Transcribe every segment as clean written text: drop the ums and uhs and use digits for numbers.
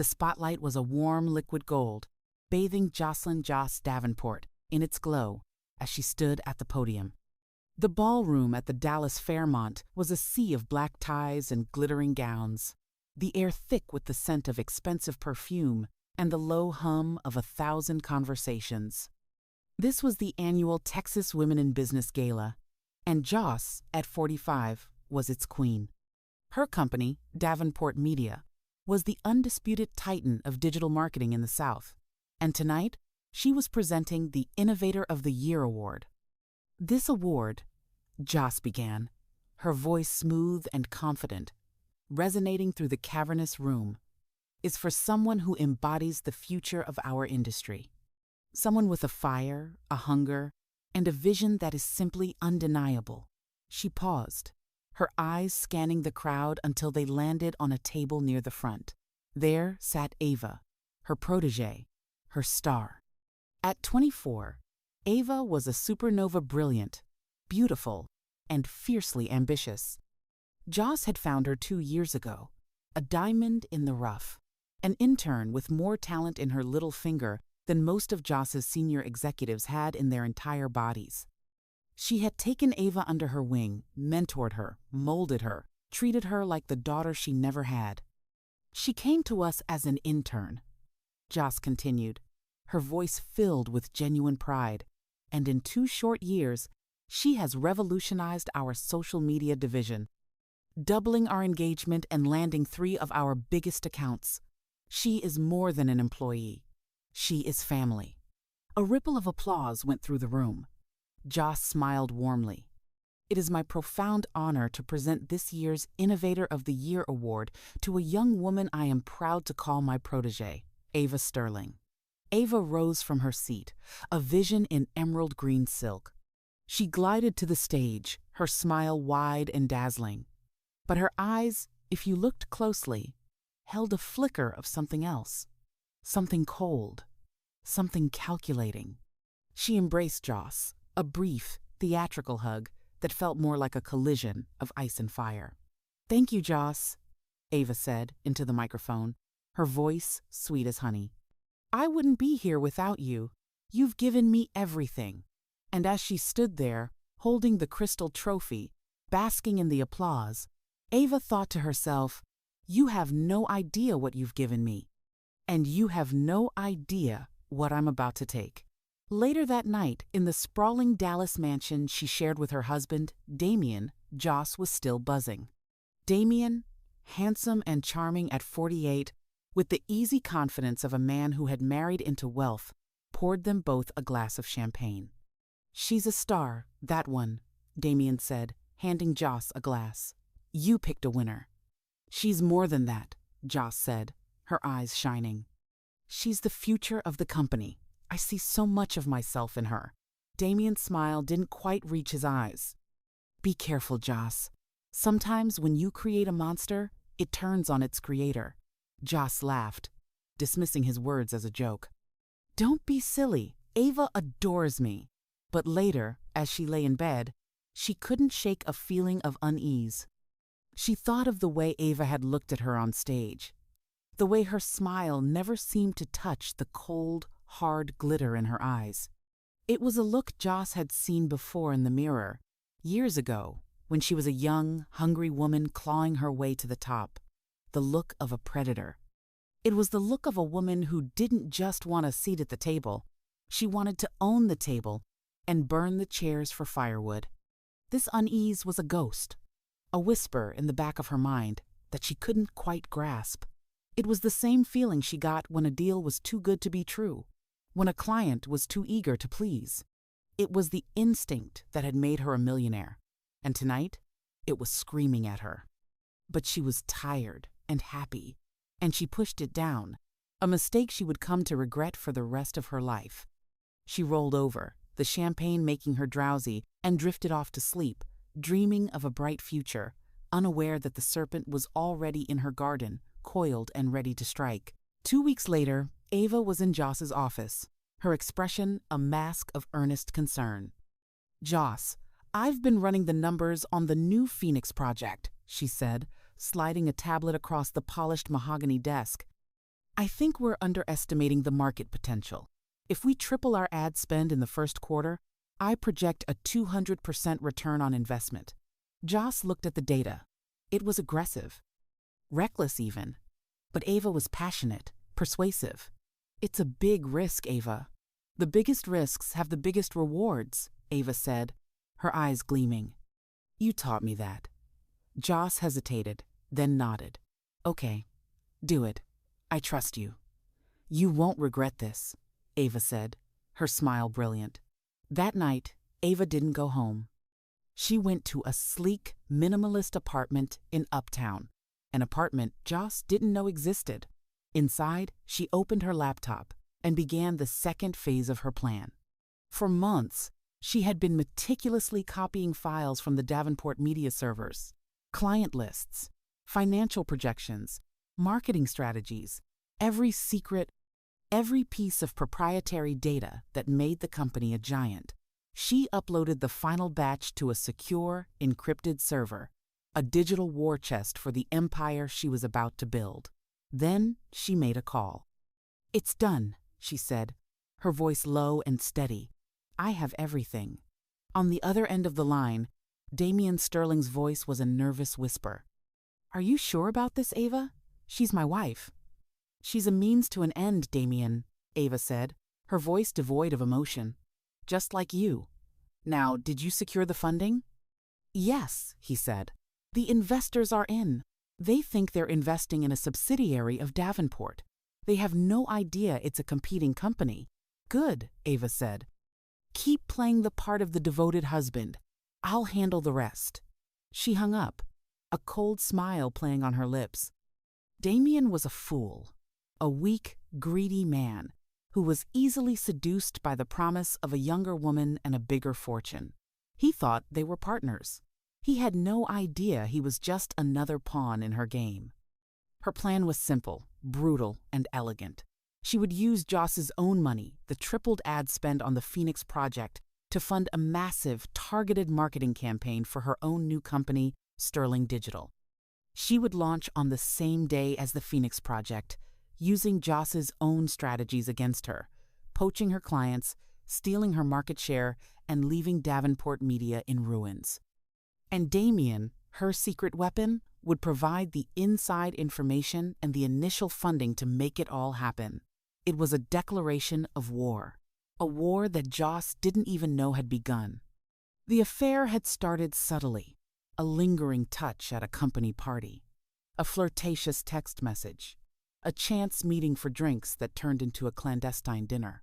The spotlight was a warm liquid gold, bathing Jocelyn Davenport in its glow as she stood at the podium. The ballroom at the Dallas Fairmont was a sea of black ties and glittering gowns, the air thick with the scent of expensive perfume and the low hum of 1,000 conversations. This was the annual Texas Women in Business Gala, and Joss, at 45, was its queen. Her company, Davenport Media, was the undisputed titan of digital marketing in the South, and tonight she was presenting the Innovator of the Year award. This award, Joss began, her voice smooth and confident, resonating through the cavernous room, is for someone who embodies the future of our industry. Someone with a fire, a hunger, and a vision that is simply undeniable. She paused, her eyes scanning the crowd until they landed on a table near the front. There sat Ava, her protégé, her star. At 24, Ava was a supernova brilliant, beautiful, and fiercely ambitious. Joss had found her 2 years ago, a diamond in the rough, an intern with more talent in her little finger than most of Joss's senior executives had in their entire bodies. She had taken Ava under her wing, mentored her, molded her, treated her like the daughter she never had. She came to us as an intern, Joss continued, her voice filled with genuine pride, and in 2 short years, she has revolutionized our social media division, doubling our engagement and landing 3 of our biggest accounts. She is more than an employee. She is family. A ripple of applause went through the room. Joss smiled warmly. It is my profound honor to present this year's Innovator of the Year award to a young woman I am proud to call my protégé, Ava Sterling. Ava rose from her seat, a vision in emerald green silk. She glided to the stage, her smile wide and dazzling. But her eyes, if you looked closely, held a flicker of something else. Something cold, something calculating. She embraced Joss, a brief, theatrical hug that felt more like a collision of ice and fire. "Thank you, Joss," Ava said into the microphone, her voice sweet as honey. "I wouldn't be here without you. You've given me everything." And as she stood there, holding the crystal trophy, basking in the applause, Ava thought to herself, "You have no idea what you've given me. And you have no idea what I'm about to take." Later that night, in the sprawling Dallas mansion she shared with her husband, Damien, Joss was still buzzing. Damien, handsome and charming at 48, with the easy confidence of a man who had married into wealth, poured them both a glass of champagne. "She's a star, that one," Damien said, handing Joss a glass. "You picked a winner." "She's more than that," Joss said, her eyes shining. "She's the future of the company. I see so much of myself in her." Damien's smile didn't quite reach his eyes. "Be careful, Joss. Sometimes when you create a monster, it turns on its creator." Joss laughed, dismissing his words as a joke. "Don't be silly. Ava adores me." But later, as she lay in bed, she couldn't shake a feeling of unease. She thought of the way Ava had looked at her on stage, the way her smile never seemed to touch the cold, hard glitter in her eyes. It was a look Joss had seen before in the mirror, years ago, when she was a young, hungry woman clawing her way to the top, the look of a predator. It was the look of a woman who didn't just want a seat at the table. She wanted to own the table and burn the chairs for firewood. This unease was a ghost, a whisper in the back of her mind that she couldn't quite grasp. It was the same feeling she got when a deal was too good to be true, when a client was too eager to please. It was the instinct that had made her a millionaire, and tonight it was screaming at her. But she was tired and happy, and she pushed it down, a mistake she would come to regret for the rest of her life. She rolled over, the champagne making her drowsy, and drifted off to sleep, dreaming of a bright future, unaware that the serpent was already in her garden, coiled and ready to strike. 2 weeks later, Ava was in Joss's office, her expression a mask of earnest concern. "Joss, I've been running the numbers on the new Phoenix project," she said, sliding a tablet across the polished mahogany desk. I think we're underestimating the market potential. If we triple our ad spend in the first quarter, I project a 200% return on investment. Joss looked at the data. It was aggressive. Reckless even. But Ava was passionate, persuasive. It's a big risk, Ava. The biggest risks have the biggest rewards, Ava said, her eyes gleaming. You taught me that. Joss hesitated, then nodded. Okay, do it. I trust you. You won't regret this, Ava said, her smile brilliant. That night, Ava didn't go home. She went to a sleek, minimalist apartment in Uptown, an apartment Joss didn't know existed. Inside, she opened her laptop and began the second phase of her plan. For months, she had been meticulously copying files from the Davenport media servers, client lists, financial projections, marketing strategies, every piece of proprietary data that made the company a giant. She uploaded the final batch to a secure, encrypted server, a digital war chest for the empire she was about to build. Then she made a call. It's done, she said, her voice low and steady. I have everything. On the other end of the line, Damian Sterling's voice was a nervous whisper. Are you sure about this, Ava? She's my wife. She's a means to an end, Damian, Ava said, her voice devoid of emotion. Just like you. Now, did you secure the funding? Yes, he said. The investors are in. They think they're investing in a subsidiary of Davenport. They have no idea it's a competing company. Good, Ava said. Keep playing the part of the devoted husband. I'll handle the rest. She hung up, a cold smile playing on her lips. Damian was a fool, a weak, greedy man who was easily seduced by the promise of a younger woman and a bigger fortune. He thought they were partners. He had no idea he was just another pawn in her game. Her plan was simple, brutal, and elegant. She would use Joss's own money, the tripled ad spend on the Phoenix project, to fund a massive, targeted marketing campaign for her own new company, Sterling Digital. She would launch on the same day as the Phoenix project, using Joss's own strategies against her, poaching her clients, stealing her market share, and leaving Davenport Media in ruins. And Damian, her secret weapon, would provide the inside information and the initial funding to make it all happen. It was a declaration of war, a war that Joss didn't even know had begun. The affair had started subtly, a lingering touch at a company party, a flirtatious text message, a chance meeting for drinks that turned into a clandestine dinner.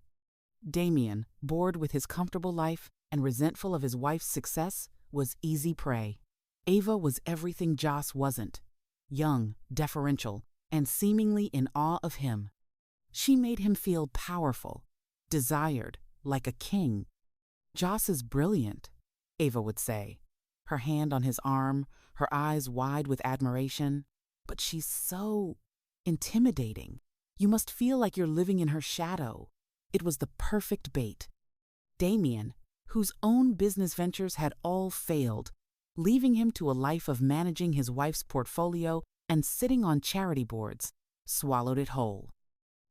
Damian, bored with his comfortable life and resentful of his wife's success, was easy prey. Ava was everything Joss wasn't, young, deferential, and seemingly in awe of him. She made him feel powerful, desired, like a king. Joss is brilliant, Ava would say, her hand on his arm, her eyes wide with admiration. But she's so intimidating. You must feel like you're living in her shadow. It was the perfect bait. Damian, whose own business ventures had all failed, leaving him to a life of managing his wife's portfolio and sitting on charity boards, swallowed it whole.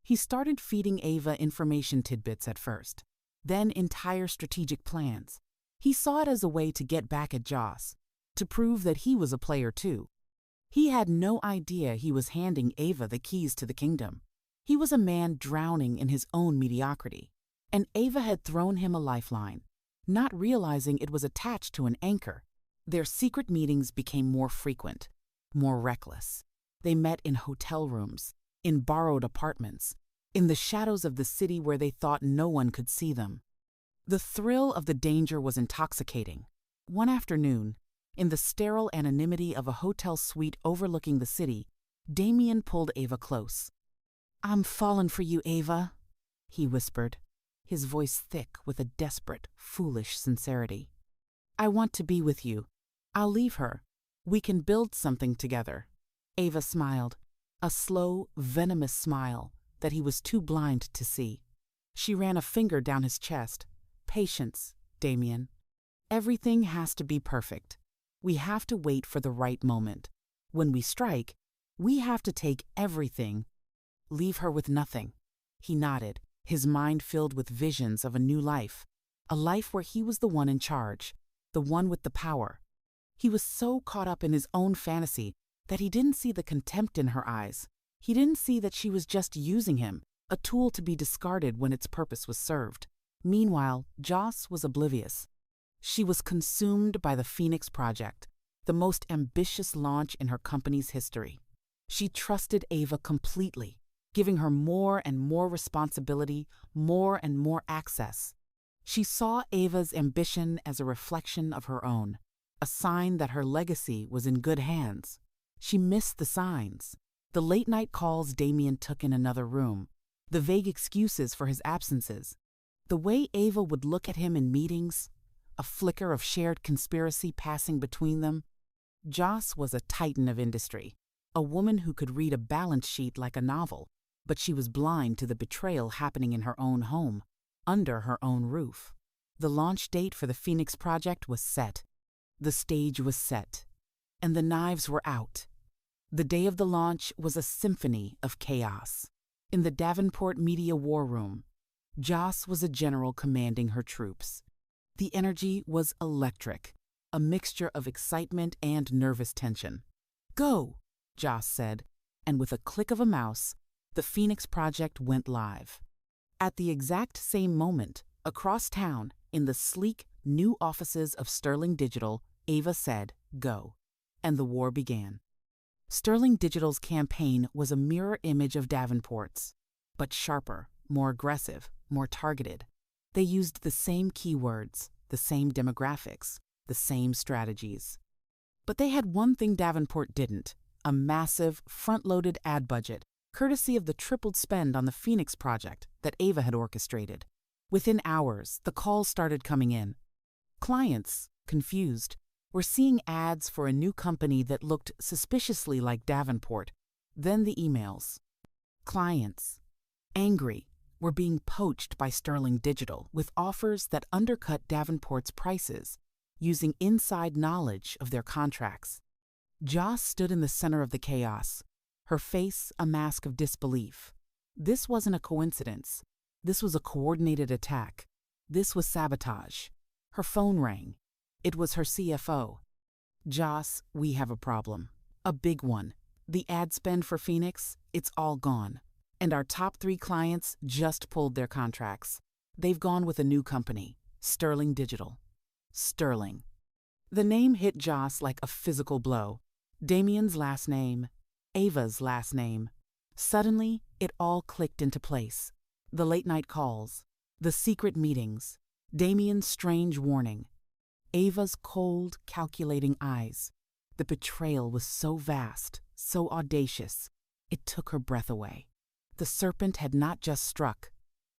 He started feeding Ava information tidbits at first, then entire strategic plans. He saw it as a way to get back at Joss, to prove that he was a player too. He had no idea he was handing Ava the keys to the kingdom. He was a man drowning in his own mediocrity, and Ava had thrown him a lifeline, not realizing it was attached to an anchor. Their secret meetings became more frequent, more reckless. They met in hotel rooms, in borrowed apartments, in the shadows of the city where they thought no one could see them. The thrill of the danger was intoxicating. One afternoon, in the sterile anonymity of a hotel suite overlooking the city, Damian pulled Ava close. "I'm fallen for you, Ava," he whispered, his voice thick with a desperate, foolish sincerity. "I want to be with you. I'll leave her. We can build something together." Ava smiled, a slow, venomous smile that he was too blind to see. She ran a finger down his chest. "Patience, Damian. Everything has to be perfect. We have to wait for the right moment. When we strike, we have to take everything Leave her with nothing. He nodded, his mind filled with visions of a new life. A life where he was the one in charge, the one with the power. He was so caught up in his own fantasy that he didn't see the contempt in her eyes. He didn't see that she was just using him, a tool to be discarded when its purpose was served. Meanwhile, Joss was oblivious. She was consumed by the Phoenix Project, the most ambitious launch in her company's history. She trusted Ava completely, giving her more and more responsibility, more and more access. She saw Ava's ambition as a reflection of her own, a sign that her legacy was in good hands. She missed the signs. The late-night calls Damien took in another room, the vague excuses for his absences, the way Ava would look at him in meetings, a flicker of shared conspiracy passing between them. Joss was a titan of industry, a woman who could read a balance sheet like a novel, but she was blind to the betrayal happening in her own home, under her own roof. The launch date for the Phoenix Project was set. The stage was set, and the knives were out. The day of the launch was a symphony of chaos. In the Davenport Media War Room, Joss was a general commanding her troops. The energy was electric, a mixture of excitement and nervous tension. "Go," Joss said, and with a click of a mouse, the Phoenix Project went live. At the exact same moment, across town, in the sleek, new offices of Sterling Digital, Ava said, "Go," and the war began. Sterling Digital's campaign was a mirror image of Davenport's, but sharper, more aggressive, more targeted. They used the same keywords, the same demographics, the same strategies. But they had one thing Davenport didn't: a massive, front-loaded ad budget, courtesy of the tripled spend on the Phoenix Project that Ava had orchestrated. Within hours, the calls started coming in. Clients, confused, were seeing ads for a new company that looked suspiciously like Davenport. Then the emails. Clients, angry, were being poached by Sterling Digital with offers that undercut Davenport's prices, using inside knowledge of their contracts. Joss stood in the center of the chaos, her face a mask of disbelief. This wasn't a coincidence. This was a coordinated attack. This was sabotage. Her phone rang. It was her CFO. "Joss, we have a problem. A big one. The ad spend for Phoenix, it's all gone. And our top 3 clients just pulled their contracts. They've gone with a new company, Sterling Digital." Sterling. The name hit Joss like a physical blow. Damien's last name, Ava's last name. Suddenly, it all clicked into place. The late-night calls, the secret meetings, Damien's strange warning, Ava's cold, calculating eyes. The betrayal was so vast, so audacious, it took her breath away. The serpent had not just struck,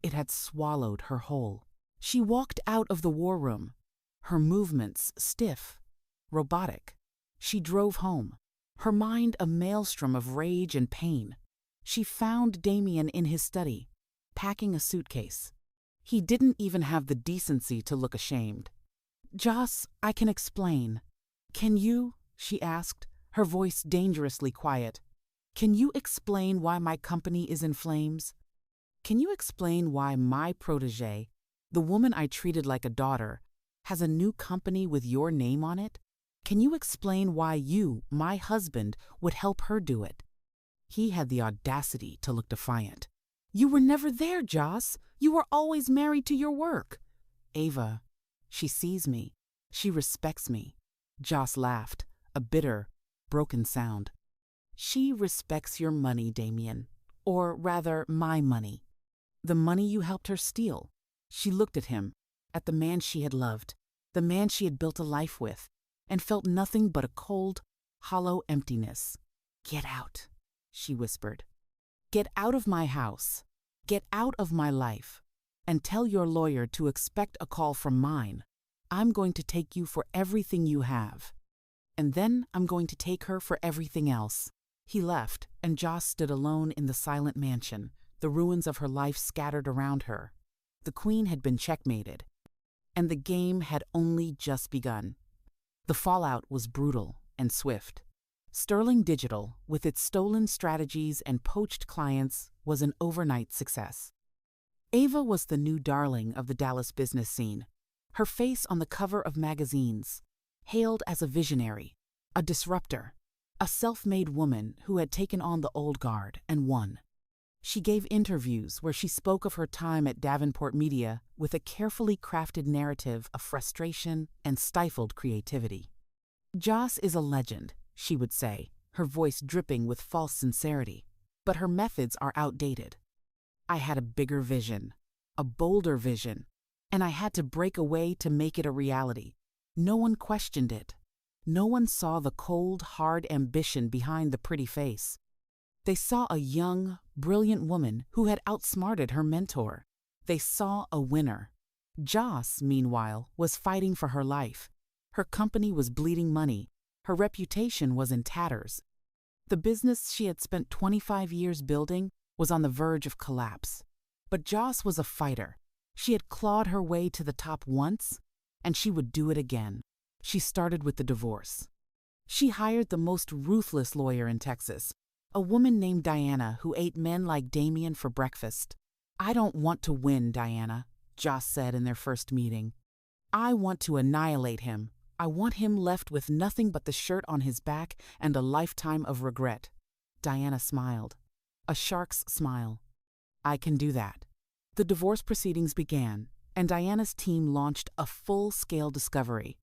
it had swallowed her whole. She walked out of the war room, her movements stiff, robotic. She drove home, her mind a maelstrom of rage and pain. She found Damien in his study, packing a suitcase. He didn't even have the decency to look ashamed. "Joss, I can explain." "Can you?" she asked, her voice dangerously quiet. "Can you explain why my company is in flames? Can you explain why my protégé, the woman I treated like a daughter, has a new company with your name on it? Can you explain why you, my husband, would help her do it?" He had the audacity to look defiant. "You were never there, Joss. You were always married to your work." "Ava, she sees me. She respects me." Joss laughed, a bitter, broken sound. "She respects your money, Damien. Or rather, my money. The money you helped her steal." She looked at him, at the man she had loved, the man she had built a life with, and felt nothing but a cold, hollow emptiness. "Get out," she whispered. "Get out of my house. Get out of my life. And tell your lawyer to expect a call from mine. I'm going to take you for everything you have. And then I'm going to take her for everything else." He left, and Joss stood alone in the silent mansion, the ruins of her life scattered around her. The queen had been checkmated, and the game had only just begun. The fallout was brutal and swift. Sterling Digital, with its stolen strategies and poached clients, was an overnight success. Ava was the new darling of the Dallas business scene, her face on the cover of magazines, hailed as a visionary, a disruptor, a self-made woman who had taken on the old guard and won. She gave interviews where she spoke of her time at Davenport Media with a carefully crafted narrative of frustration and stifled creativity. "Joss is a legend," she would say, her voice dripping with false sincerity, "but her methods are outdated. I had a bigger vision, a bolder vision, and I had to break away to make it a reality. No one questioned it. No one saw the cold, hard ambition behind the pretty face. They saw a young, brilliant woman who had outsmarted her mentor. They saw a winner. Joss, meanwhile, was fighting for her life. Her company was bleeding money. Her reputation was in tatters. The business she had spent 25 years building was on the verge of collapse. But Joss was a fighter. She had clawed her way to the top once, and she would do it again. She started with the divorce. She hired the most ruthless lawyer in Texas, a woman named Diana who ate men like Damien for breakfast. "I don't want to win, Diana," Joss said in their first meeting. "I want to annihilate him. I want him left with nothing but the shirt on his back and a lifetime of regret." Diana smiled. A shark's smile. "I can do that." The divorce proceedings began, and Diana's team launched a full-scale discovery,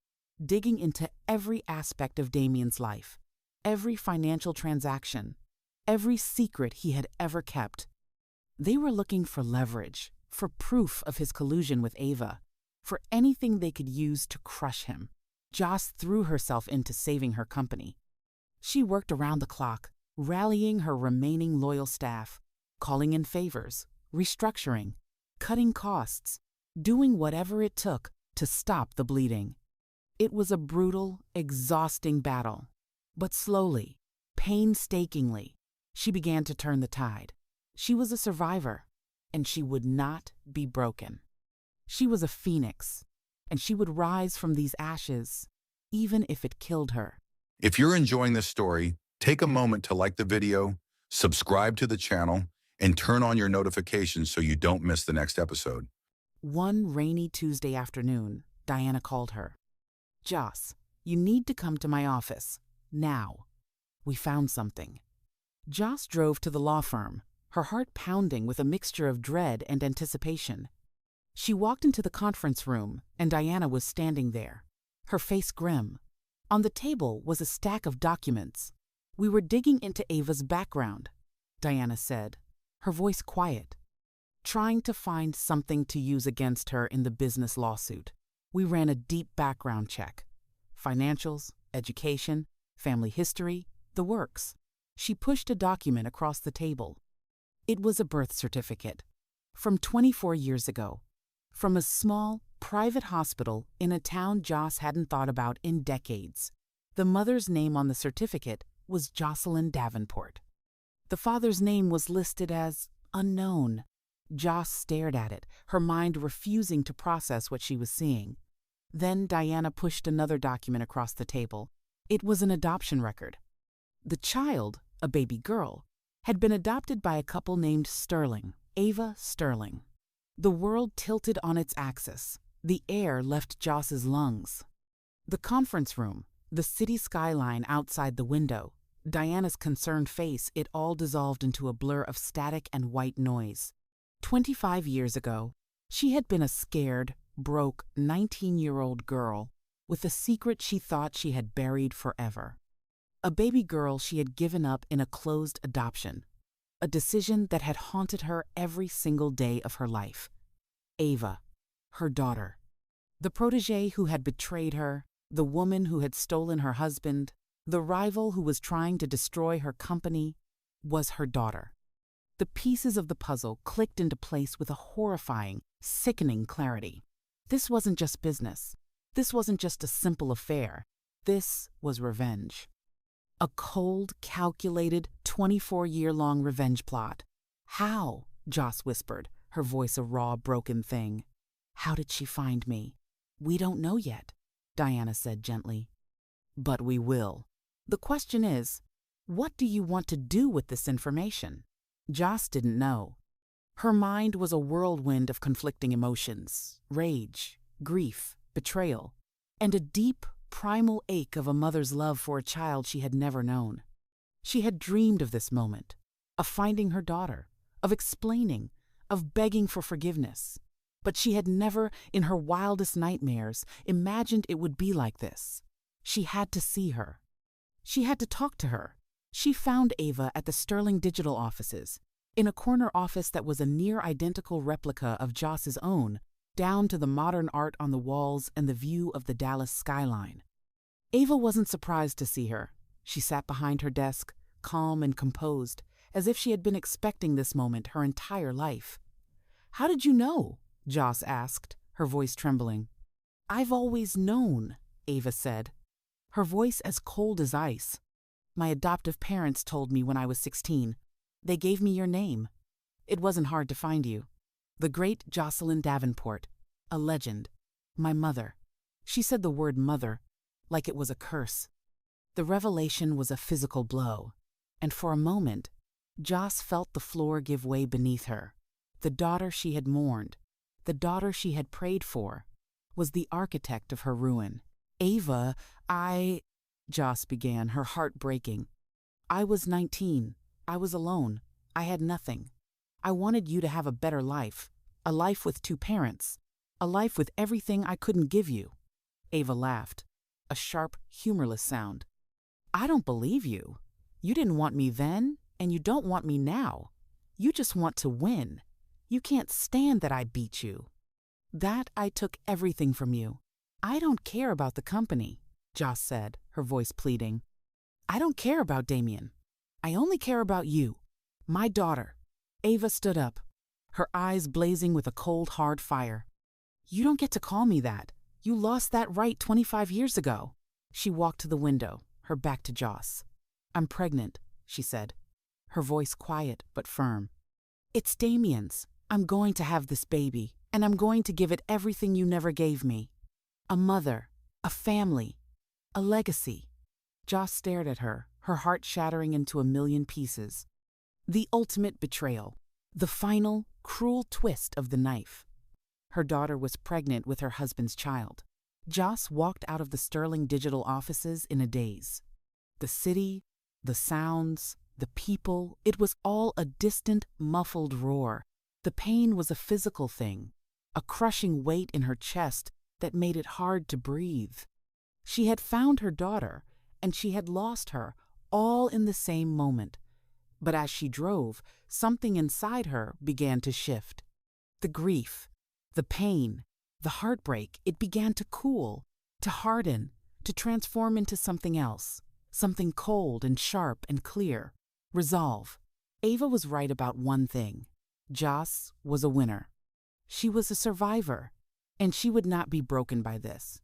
digging into every aspect of Damien's life, every financial transaction, every secret he had ever kept. They were looking for leverage, for proof of his collusion with Ava, for anything they could use to crush him. Joss threw herself into saving her company. She worked around the clock, rallying her remaining loyal staff, calling in favors, restructuring, cutting costs, doing whatever it took to stop the bleeding. It was a brutal, exhausting battle. But slowly, painstakingly, she began to turn the tide. She was a survivor, and she would not be broken. She was a phoenix, and she would rise from these ashes, even if it killed her. If you're enjoying this story, take a moment to like the video, subscribe to the channel, and turn on your notifications so you don't miss the next episode. One rainy Tuesday afternoon, Diana called her. "Joss, you need to come to my office. Now. We found something." Joss drove to the law firm, her heart pounding with a mixture of dread and anticipation. She walked into the conference room, and Diana was standing there, her face grim. On the table was a stack of documents. "We were digging into Ava's background," Diana said, her voice quiet, "trying to find something to use against her in the business lawsuit. We ran a deep background check. Financials, education, family history, the works." She pushed a document across the table. It was a birth certificate. From 24 years ago. From a small, private hospital in a town Joss hadn't thought about in decades. The mother's name on the certificate was Jocelyn Davenport. The father's name was listed as unknown. Joss stared at it, her mind refusing to process what she was seeing. Then Diana pushed another document across the table. It was an adoption record. The child, a baby girl, had been adopted by a couple named Sterling, Ava Sterling. The world tilted on its axis. The air left Joss's lungs. The conference room, the city skyline outside the window, Diana's concerned face, it all dissolved into a blur of static and white noise. 25 years ago, she had been a scared, broke 19-year-old girl with a secret she thought she had buried forever. A baby girl she had given up in a closed adoption, a decision that had haunted her every single day of her life. Ava, her daughter. The protégé who had betrayed her, the woman who had stolen her husband, the rival who was trying to destroy her company, was her daughter. The pieces of the puzzle clicked into place with a horrifying, sickening clarity. This wasn't just business. This wasn't just a simple affair. This was revenge. A cold, calculated, 24-year-long revenge plot. "How?" Joss whispered, her voice a raw, broken thing. "How did she find me?" "We don't know yet," Diana said gently. "But we will." The question is, what do you want to do with this information? Joss didn't know. Her mind was a whirlwind of conflicting emotions, rage, grief, betrayal, and a deep, primal ache of a mother's love for a child she had never known. She had dreamed of this moment, of finding her daughter, of explaining, of begging for forgiveness. But she had never, in her wildest nightmares, imagined it would be like this. She had to see her. She had to talk to her. She found Ava at the Sterling Digital offices, in a corner office that was a near-identical replica of Joss's own, down to the modern art on the walls and the view of the Dallas skyline. Ava wasn't surprised to see her. She sat behind her desk, calm and composed, as if she had been expecting this moment her entire life. "How did you know?" Joss asked, her voice trembling. "I've always known," Ava said, her voice as cold as ice. "My adoptive parents told me when I was 16. They gave me your name. It wasn't hard to find you. The great Jocelyn Davenport, a legend. My mother." She said the word mother, like it was a curse. The revelation was a physical blow, and for a moment, Joss felt the floor give way beneath her. The daughter she had mourned, the daughter she had prayed for, was the architect of her ruin. "Ava, Joss began, her heart breaking. "I was 19. I was alone. I had nothing. I wanted you to have a better life, a life with 2 parents, a life with everything I couldn't give you." Ava laughed, a sharp, humorless sound. "I don't believe you. You didn't want me then, and you don't want me now. You just want to win. You can't stand that I beat you. That I took everything from you. I don't care about the company," Joss said, her voice pleading. "I don't care about Damien. I only care about you, my daughter." Ava stood up, her eyes blazing with a cold, hard fire. "You don't get to call me that. You lost that right 25 years ago." She walked to the window, her back to Joss. "I'm pregnant," she said, her voice quiet but firm. "It's Damien's. I'm going to have this baby, and I'm going to give it everything you never gave me. A mother, a family, a legacy." Joss stared at her, her heart shattering into a million pieces. The ultimate betrayal, the final, cruel twist of the knife. Her daughter was pregnant with her husband's child. Joss walked out of the Sterling Digital offices in a daze. The city, the sounds, the people, it was all a distant, muffled roar. The pain was a physical thing, a crushing weight in her chest that made it hard to breathe. She had found her daughter, and she had lost her, all in the same moment. But as she drove, something inside her began to shift. The grief, the pain, the heartbreak, it began to cool, to harden, to transform into something else, something cold and sharp and clear. Resolve. Ava was right about one thing. Joss was a winner. She was a survivor, and she would not be broken by this.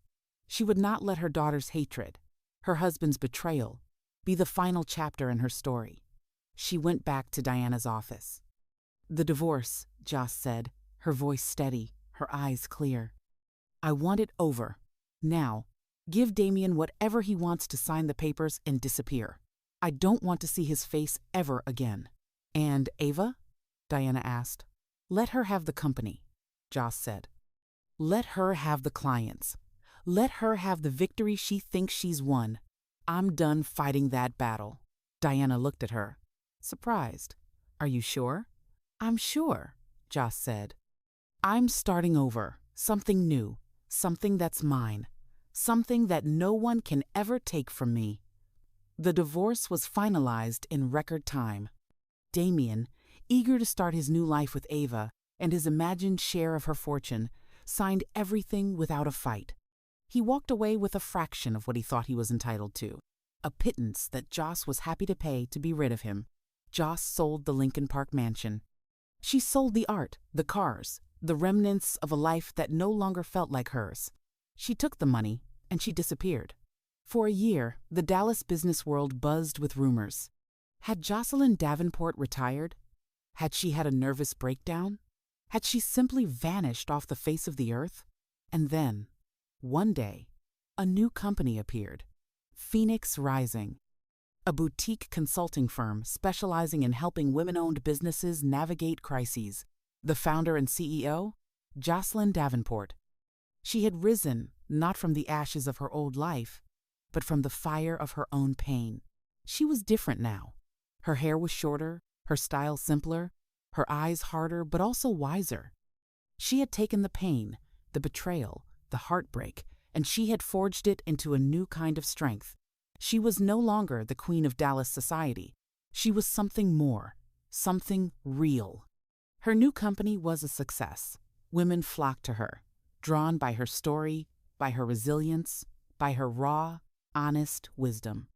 She would not let her daughter's hatred, her husband's betrayal, be the final chapter in her story. She went back to Diana's office. "The divorce," Joss said, her voice steady, her eyes clear. "I want it over. Now, give Damien whatever he wants to sign the papers and disappear. I don't want to see his face ever again." "And Ava?" Diana asked. "Let her have the company," Joss said. "Let her have the clients. Let her have the victory she thinks she's won. I'm done fighting that battle." Diana looked at her, surprised. "Are you sure?" "I'm sure," Joss said. "I'm starting over, something new, something that's mine, something that no one can ever take from me." The divorce was finalized in record time. Damien, eager to start his new life with Ava and his imagined share of her fortune, signed everything without a fight. He walked away with a fraction of what he thought he was entitled to, a pittance that Joss was happy to pay to be rid of him. Joss sold the Lincoln Park mansion. She sold the art, the cars, the remnants of a life that no longer felt like hers. She took the money, and she disappeared. For a year, the Dallas business world buzzed with rumors. Had Jocelyn Davenport retired? Had she had a nervous breakdown? Had she simply vanished off the face of the earth? And then, one day, a new company appeared, Phoenix Rising. a boutique consulting firm specializing in helping women-owned businesses navigate crises. The founder and CEO? Jocelyn Davenport. She had risen not from the ashes of her old life, but from the fire of her own pain. She was different now. Her hair was shorter, her style simpler, her eyes harder but also wiser. She had taken the pain, the betrayal, the heartbreak, and she had forged it into a new kind of strength. She was no longer the queen of Dallas society. She was something more, something real. Her new company was a success. Women flocked to her, drawn by her story, by her resilience, by her raw, honest wisdom.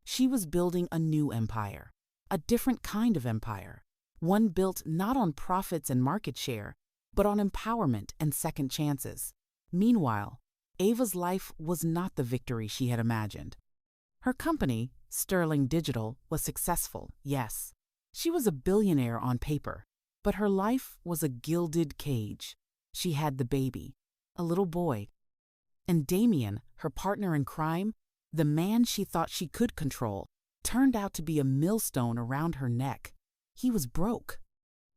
She was building a new empire, a different kind of empire, one built not on profits and market share, but on empowerment and second chances. Meanwhile, Ava's life was not the victory she had imagined. Her company, Sterling Digital, was successful, yes. She was a billionaire on paper, but her life was a gilded cage. She had the baby, a little boy. And Damien, her partner in crime, the man she thought she could control, turned out to be a millstone around her neck. He was broke.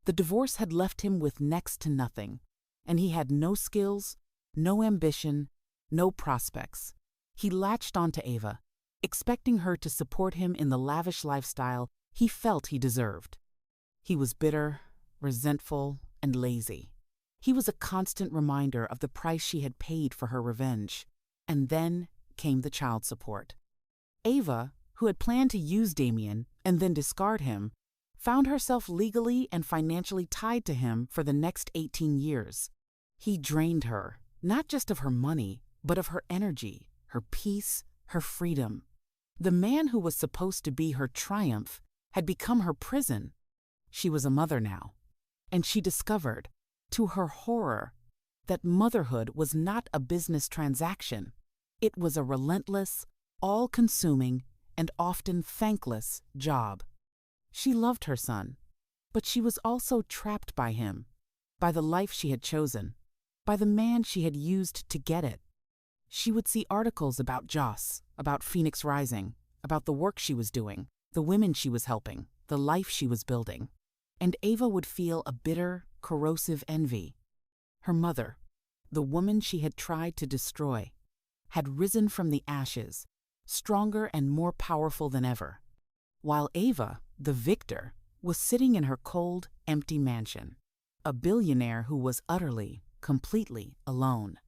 The divorce had left him with next to nothing, and he had no skills, no ambition, no prospects. He latched onto Ava, expecting her to support him in the lavish lifestyle he felt he deserved. He was bitter, resentful, and lazy. He was a constant reminder of the price she had paid for her revenge. And then came the child support. Ava, who had planned to use Damien and then discard him, found herself legally and financially tied to him for the next 18 years. He drained her, not just of her money, but of her energy, her peace, her freedom. The man who was supposed to be her triumph had become her prison. She was a mother now, and she discovered, to her horror, that motherhood was not a business transaction. It was a relentless, all-consuming, and often thankless job. She loved her son, but she was also trapped by him, by the life she had chosen, by the man she had used to get it. She would see articles about Joss, about Phoenix Rising, about the work she was doing, the women she was helping, the life she was building. And Ava would feel a bitter, corrosive envy. Her mother, the woman she had tried to destroy, had risen from the ashes, stronger and more powerful than ever, while Ava, the victor, was sitting in her cold, empty mansion, a billionaire who was utterly, completely alone.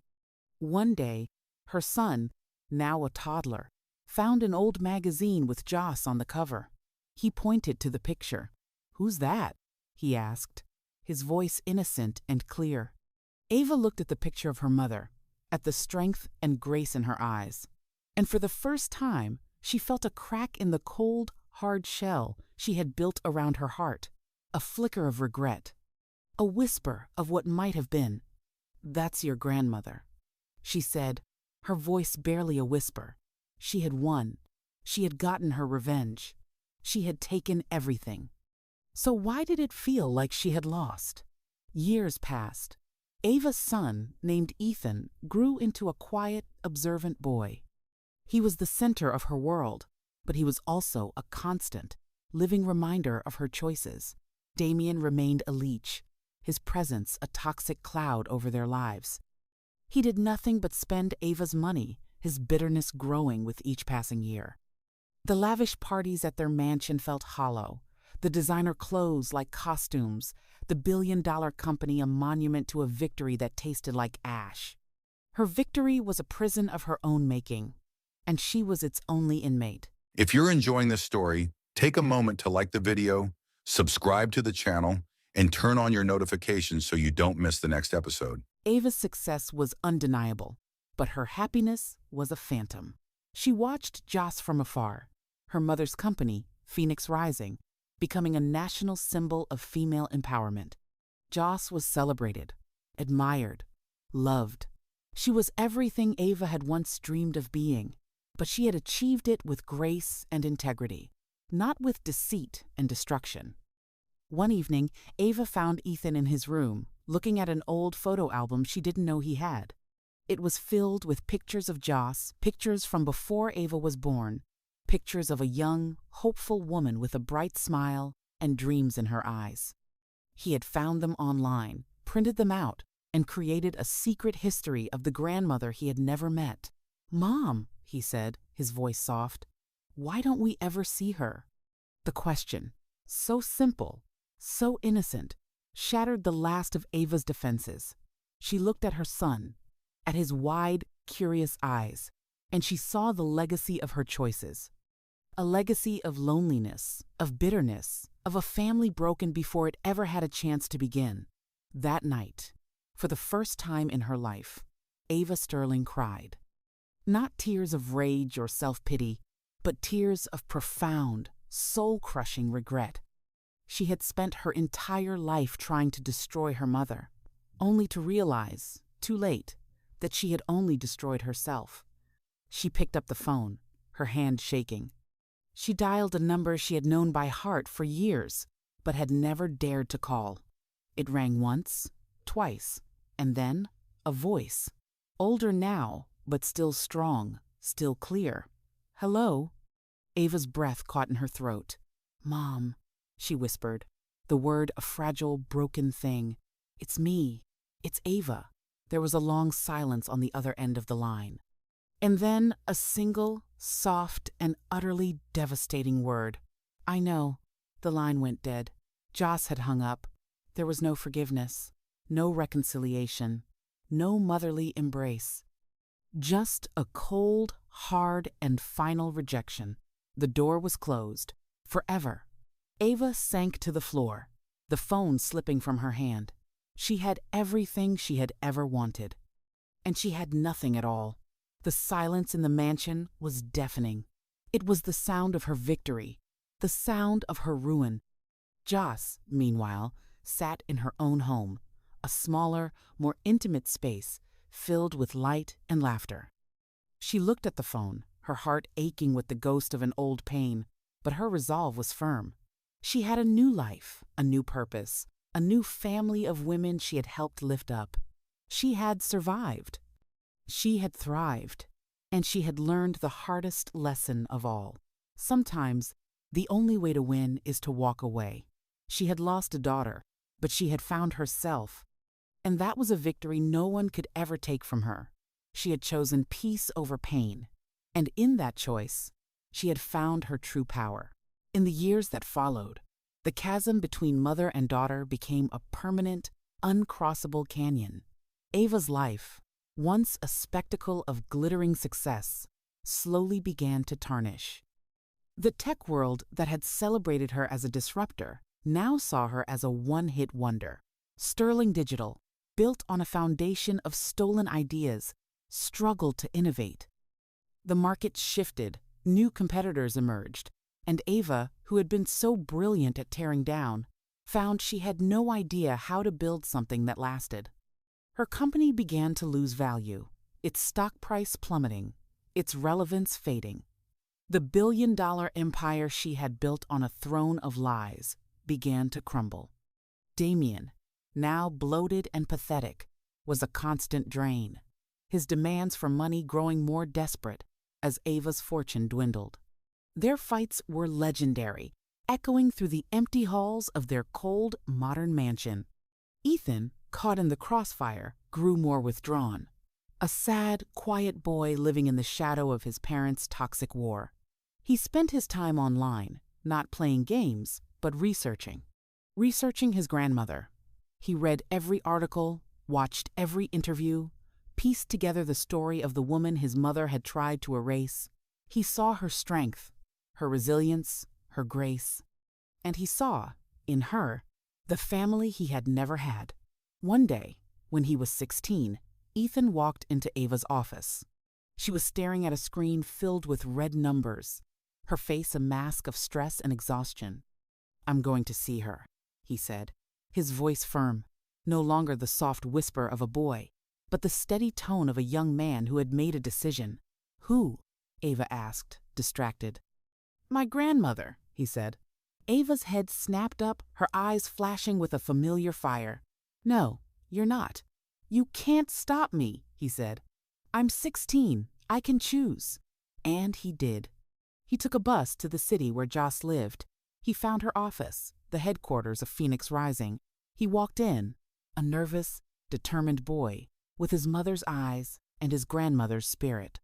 One day, her son, now a toddler, found an old magazine with Joss on the cover. He pointed to the picture. "Who's that?" he asked, his voice innocent and clear. Ava looked at the picture of her mother, at the strength and grace in her eyes, and for the first time, she felt a crack in the cold, hard shell she had built around her heart, a flicker of regret, a whisper of what might have been. "That's your grandmother," she said, her voice barely a whisper. She had won. She had gotten her revenge. She had taken everything. So why did it feel like she had lost? Years passed. Ava's son, named Ethan, grew into a quiet, observant boy. He was the center of her world, but he was also a constant, living reminder of her choices. Damien remained a leech, his presence a toxic cloud over their lives. He did nothing but spend Ava's money, his bitterness growing with each passing year. The lavish parties at their mansion felt hollow, the designer clothes like costumes, the billion-dollar company a monument to a victory that tasted like ash. Her victory was a prison of her own making, and she was its only inmate. If you're enjoying this story, take a moment to like the video, subscribe to the channel, and turn on your notifications so you don't miss the next episode. Ava's success was undeniable, but her happiness was a phantom. She watched Joss from afar, her mother's company, Phoenix Rising, becoming a national symbol of female empowerment. Joss was celebrated, admired, loved. She was everything Ava had once dreamed of being, but she had achieved it with grace and integrity, not with deceit and destruction. One evening, Ava found Ethan in his room, looking at an old photo album she didn't know he had. It was filled with pictures of Joss, pictures from before Ava was born, pictures of a young, hopeful woman with a bright smile and dreams in her eyes. He had found them online, printed them out, and created a secret history of the grandmother he had never met. "Mom," he said, his voice soft, "why don't we ever see her?" The question, so simple, so innocent, shattered the last of Ava's defenses. She looked at her son, at his wide, curious eyes, and she saw the legacy of her choices. A legacy of loneliness, of bitterness, of a family broken before it ever had a chance to begin. That night, for the first time in her life, Ava Sterling cried. Not tears of rage or self-pity, but tears of profound, soul-crushing regret. She had spent her entire life trying to destroy her mother, only to realize, too late, that she had only destroyed herself. She picked up the phone, her hand shaking. She dialed a number she had known by heart for years, but had never dared to call. It rang once, twice, and then a voice. Older now, but still strong, still clear. "Hello?" Ava's breath caught in her throat. "Mom," she whispered, the word a fragile, broken thing. "It's me. It's Ava." There was a long silence on the other end of the line. And then a single, soft, and utterly devastating word. "I know." The line went dead. Joss had hung up. There was no forgiveness, no reconciliation, no motherly embrace. Just a cold, hard, and final rejection. The door was closed. Forever. Ava sank to the floor, the phone slipping from her hand. She had everything she had ever wanted. And she had nothing at all. The silence in the mansion was deafening. It was the sound of her victory, the sound of her ruin. Joss, meanwhile, sat in her own home, a smaller, more intimate space filled with light and laughter. She looked at the phone, her heart aching with the ghost of an old pain, but her resolve was firm. She had a new life, a new purpose, a new family of women she had helped lift up. She had survived. She had thrived, and she had learned the hardest lesson of all. Sometimes, the only way to win is to walk away. She had lost a daughter, but she had found herself, and that was a victory no one could ever take from her. She had chosen peace over pain, and in that choice, she had found her true power. In the years that followed, the chasm between mother and daughter became a permanent, uncrossable canyon. Ava's life, once a spectacle of glittering success, slowly began to tarnish. The tech world that had celebrated her as a disruptor now saw her as a one-hit wonder. Sterling Digital, built on a foundation of stolen ideas, struggled to innovate. The market shifted, new competitors emerged, and Ava, who had been so brilliant at tearing down, found she had no idea how to build something that lasted. Her company began to lose value, its stock price plummeting, its relevance fading. The billion-dollar empire she had built on a throne of lies began to crumble. Damien, now bloated and pathetic, was a constant drain, his demands for money growing more desperate as Ava's fortune dwindled. Their fights were legendary, echoing through the empty halls of their cold, modern mansion. Ethan, caught in the crossfire, grew more withdrawn, a sad, quiet boy living in the shadow of his parents' toxic war. He spent his time online, not playing games, but researching his grandmother. He read every article, watched every interview, pieced together the story of the woman his mother had tried to erase. He saw her strength, her resilience, her grace, and he saw, in her, the family he had never had. One day, when he was 16, Ethan walked into Ava's office. She was staring at a screen filled with red numbers, her face a mask of stress and exhaustion. "I'm going to see her," he said, his voice firm, no longer the soft whisper of a boy, but the steady tone of a young man who had made a decision. "Who?" Ava asked, distracted. "My grandmother," he said. Ava's head snapped up, her eyes flashing with a familiar fire. "No, you're not. You can't stop me," he said. "I'm 16. I can choose." And he did. He took a bus to the city where Joss lived. He found her office, the headquarters of Phoenix Rising. He walked in, a nervous, determined boy, with his mother's eyes and his grandmother's spirit.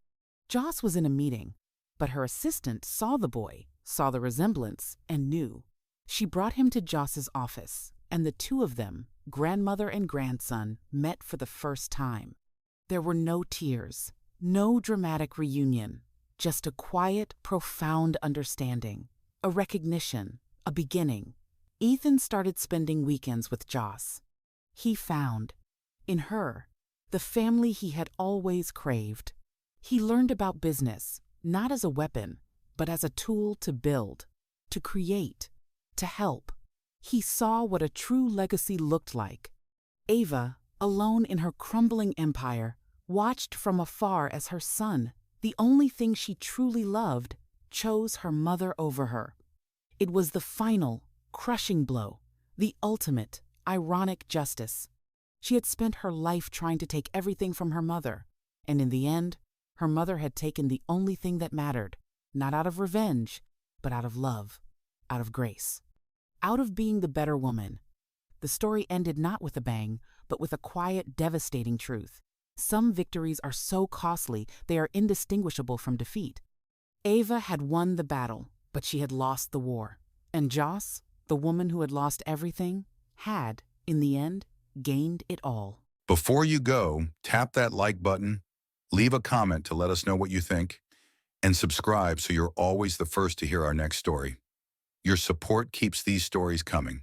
Joss was in a meeting, but her assistant saw the boy, saw the resemblance, and knew. She brought him to Joss's office, and the two of them, grandmother and grandson, met for the first time. There were no tears, no dramatic reunion, just a quiet, profound understanding, a recognition, a beginning. Ethan started spending weekends with Joss. He found, in her, the family he had always craved. He learned about business, not as a weapon, but as a tool to build, to create, to help. He saw what a true legacy looked like. Ava, alone in her crumbling empire, watched from afar as her son, the only thing she truly loved, chose her mother over her. It was the final, crushing blow, the ultimate, ironic justice. She had spent her life trying to take everything from her mother, and in the end, her mother had taken the only thing that mattered, not out of revenge, but out of love, out of grace, out of being the better woman. The story ended not with a bang, but with a quiet, devastating truth. Some victories are so costly they are indistinguishable from defeat. Ava had won the battle, but she had lost the war. And Joss, the woman who had lost everything, had, in the end, gained it all. Before you go, tap that like button, leave a comment to let us know what you think, and subscribe so you're always the first to hear our next story. Your support keeps these stories coming.